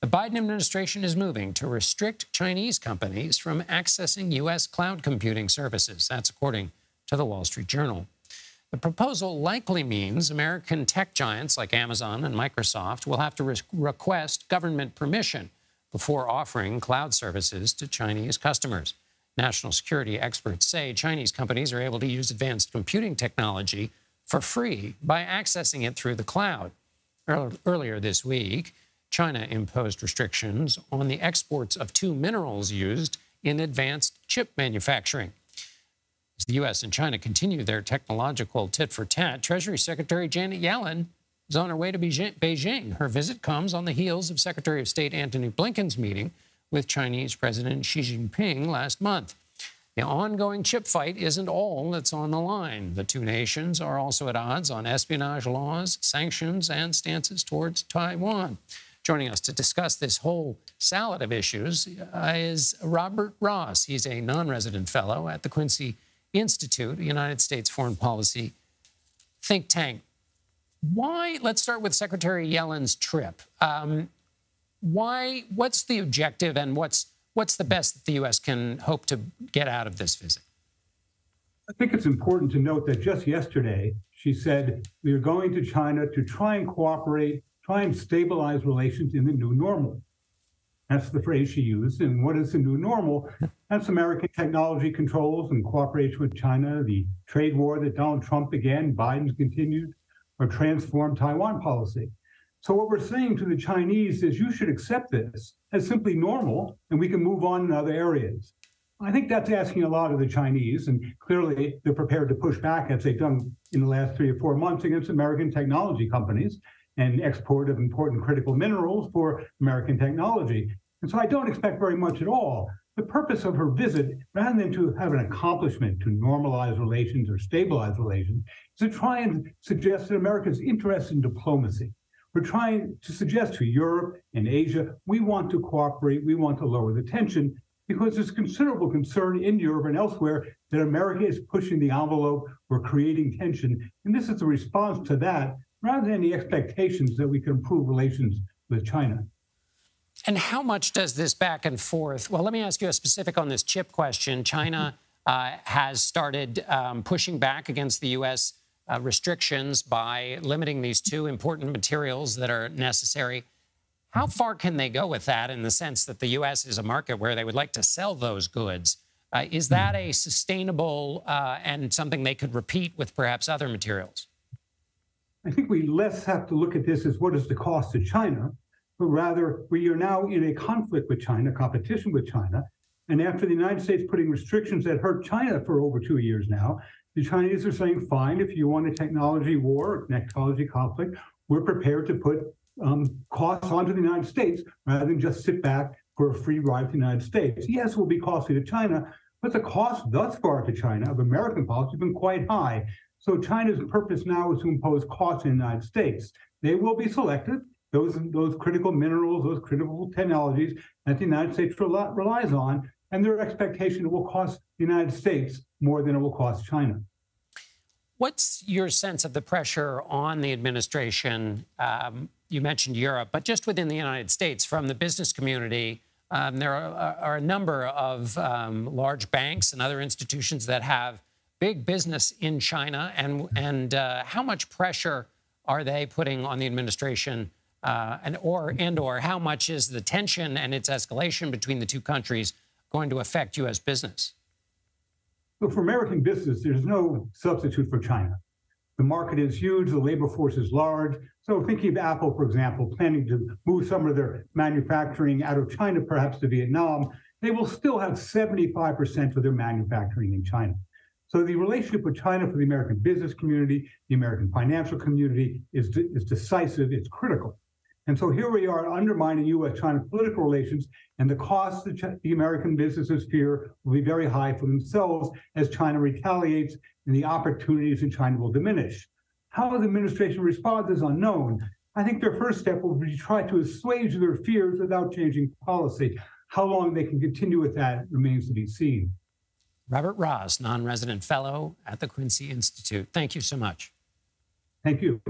The Biden administration is moving to restrict Chinese companies from accessing U.S. cloud computing services. That's according to the Wall Street Journal. The proposal likely means American tech giants like Amazon and Microsoft will have to request government permission before offering cloud services to Chinese customers. National security experts say Chinese companies are able to use advanced computing technology for free by accessing it through the cloud. Earlier this week, China imposed restrictions on the exports of two minerals used in advanced chip manufacturing. As the U.S. and China continue their technological tit-for-tat, Treasury Secretary Janet Yellen is on her way to Beijing. Her visit comes on the heels of Secretary of State Antony Blinken's meeting with Chinese President Xi Jinping last month. The ongoing chip fight isn't all that's on the line. The two nations are also at odds on espionage laws, sanctions, and stances towards Taiwan. Joining us to discuss this whole salad of issues is Robert Ross. He's a non-resident fellow at the Quincy Institute, a United States foreign policy think tank. Let's start with Secretary Yellen's trip. What's the objective and what's the best that the U.S. can hope to get out of this visit? I think it's important to note that just yesterday, she said, we are going to China to try and cooperate, try and stabilize relations in the new normal. That's the phrase she used. And what is the new normal? That's American technology controls and cooperation with China, the trade war that Donald Trump began, Biden's continued, or transformed Taiwan policy. So what we're saying to the Chinese is you should accept this as simply normal, and we can move on in other areas. I think that's asking a lot of the Chinese, and clearly they're prepared to push back, as they've done in the last 3 or 4 months, against American technology companies and export of important critical minerals for American technology. And so I don't expect very much at all. The purpose of her visit, rather than to have an accomplishment to normalize relations or stabilize relations, is to try and suggest that America's interest in diplomacy. We're trying to suggest to Europe and Asia, we want to cooperate, we want to lower the tension, because there's considerable concern in Europe and elsewhere that America is pushing the envelope or creating tension. And this is a response to that, rather than the expectations that we can improve relations with China. And how much does this back and forth? Well, let me ask you a specific on this chip question. China has started pushing back against the U.S. Restrictions by limiting these two important materials that are necessary. How far can they go with that in the sense that the U.S. is a market where they would like to sell those goods? Is that a sustainable and something they could repeat with perhaps other materials? I think we less have to look at this as what is the cost to China, but rather we are now in a conflict with China, competition with China. And after the United States putting restrictions that hurt China for over 2 years now, the Chinese are saying, fine, if you want a technology war, a technology conflict, we're prepared to put costs onto the United States rather than just sit back for a free ride to the United States. Yes, it will be costly to China, but the cost thus far to China of American policy has been quite high. So China's purpose now is to impose costs in the United States. They will be selected. Those critical minerals, those critical technologies that the United States relies on, and their expectation it will cost the United States more than it will cost China. What's your sense of the pressure on the administration? You mentioned Europe, but just within the United States, from the business community, there are a number of large banks and other institutions that have big business in China. And how much pressure are they putting on the administration? Or how much is the tension and its escalation between the two countries going to affect U.S. business? So for American business, there's no substitute for China. The market is huge, the labor force is large. So thinking of Apple, for example, planning to move some of their manufacturing out of China, perhaps to Vietnam, they will still have 75% of their manufacturing in China. So the relationship with China for the American business community, the American financial community is decisive, it's critical. And so here we are undermining U.S.-China political relations, and the costs that the American businesses fear will be very high for themselves as China retaliates, and the opportunities in China will diminish. How the administration responds is unknown. I think their first step will be to try to assuage their fears without changing policy. How long they can continue with that remains to be seen. Robert Ross, non-resident fellow at the Quincy Institute. Thank you so much. Thank you.